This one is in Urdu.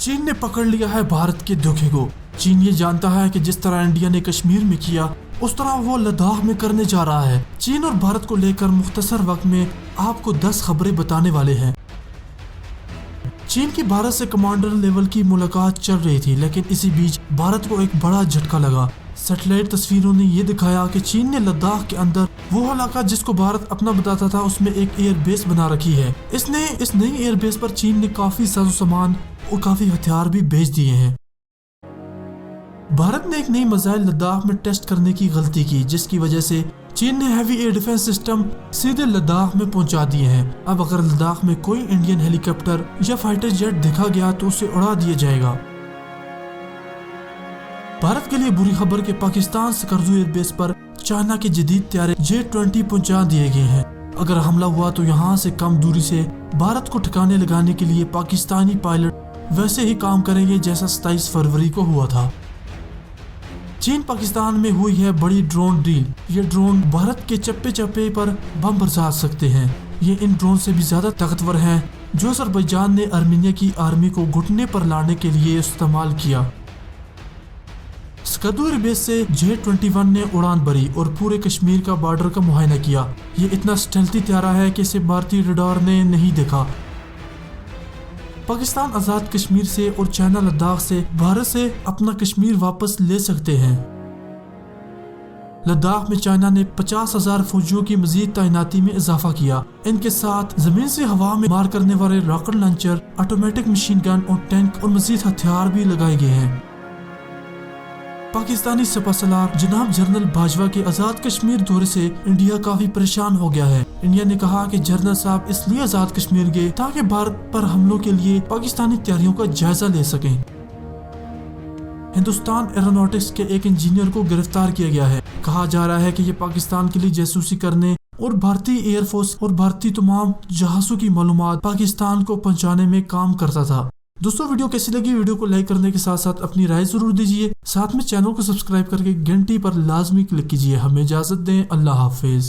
چین نے پکڑ لیا ہے بھارت کے دھوکے کو۔ چین یہ جانتا ہے کہ جس طرح انڈیا نے کشمیر میں کیا اس طرح وہ لداخ میں کرنے جا رہا ہے۔ چین اور بھارت کو لے کر مختصر وقت میں آپ کو 10 خبریں بتانے والے ہیں۔ چین کی بھارت سے کمانڈر لیول کی ملاقات چل رہی تھی، لیکن اسی بیچ بھارت کو ایک بڑا جھٹکا لگا۔ سیٹلائٹ تصویروں نے یہ دکھایا کہ چین نے لداخ کے اندر وہ علاقہ جس کو بھارت اپنا بتاتا تھا اس میں ایک ایئر بیس بنا رکھی ہے۔ اس نئی ایئر بیس پر چین نے کافی ساز و سامان اور کافی ہتھیار بھی بھیج دیے ہیں۔ بھارت نے ایک نئی میزائل لداخ میں ٹیسٹ کرنے کی غلطی کی، جس کی وجہ سے چین نے ہیوی ایئر ڈیفنس سسٹم سیدھے لداخ میں پہنچا دیے ہیں۔ اب اگر لداخ میں کوئی انڈین ہیلی کاپٹر یا فائٹر جیٹ دیکھا گیا تو اسے اڑا دیا جائے گا۔ بھارت کے لیے بری خبر کہ پاکستان سکردو ایئر بیس پر چائنا کے جدید طیارے J-20 پہنچا دیے گئے ہیں۔ اگر حملہ ہوا تو یہاں سے کم دوری سے بھارت کو ٹھکانے لگانے کے لیے پاکستانی پائلٹ ویسے ہی کام کریں گے جیسا 27 فروری کو ہوا تھا۔ چین پاکستان میں ہوئی ہے بڑی ڈرون ڈیل۔ یہ ڈرون بھارت کے چپے چپے پر بم برسا سکتے ہیں۔ یہ ان ڈرون سے بھی زیادہ طاقتور ہیں جو آذربائیجان نے آرمینیا کی آرمی کو گھٹنے پر لانے کے لیے استعمال کیا۔ سکردو ایئر بیس سے J-21 نے اڑان بھری اور پورے کشمیر کا بارڈر کا معائنہ کیا۔ یہ اتنا سٹیلتھی طیارہ ہے کہ اسے بھارتی ریڈار نے نہیں دیکھا۔ پاکستان آزاد کشمیر سے اور چائنا لداخ سے بھارت سے اپنا کشمیر واپس لے سکتے ہیں۔ لداخ میں چائنا نے 50,000 فوجیوں کی مزید تعیناتی میں اضافہ کیا۔ ان کے ساتھ زمین سے ہوا میں مار کرنے والے rocket launcher, automatic machine gun اور ٹینک اور مزید ہتھیار بھی لگائے گئے ہیں۔ پاکستانی سپہ سالار جناب جنرل باجوہ کے آزاد کشمیر دورے سے انڈیا کافی پریشان ہو گیا ہے۔ انڈیا نے کہا کہ جنرل صاحب اس لیے آزاد کشمیر گئے تاکہ بھارت پر حملوں کے لیے پاکستانی تیاریوں کا جائزہ لے سکیں۔ ہندوستان ایروناٹکس کے ایک انجینئر کو گرفتار کیا گیا ہے۔ کہا جا رہا ہے کہ یہ پاکستان کے لیے جاسوسی کرنے اور بھارتی ایئر فورس اور بھارتی تمام جہازوں کی معلومات پاکستان کو پہنچانے میں کام کرتا تھا۔ دوستو ویڈیو کیسی لگی؟ ویڈیو کو لائک کرنے کے ساتھ ساتھ اپنی رائے ضرور دیجیے۔ ساتھ میں چینل کو سبسکرائب کر کے گھنٹی پر لازمی کلک کیجیے۔ ہمیں اجازت دیں، اللہ حافظ۔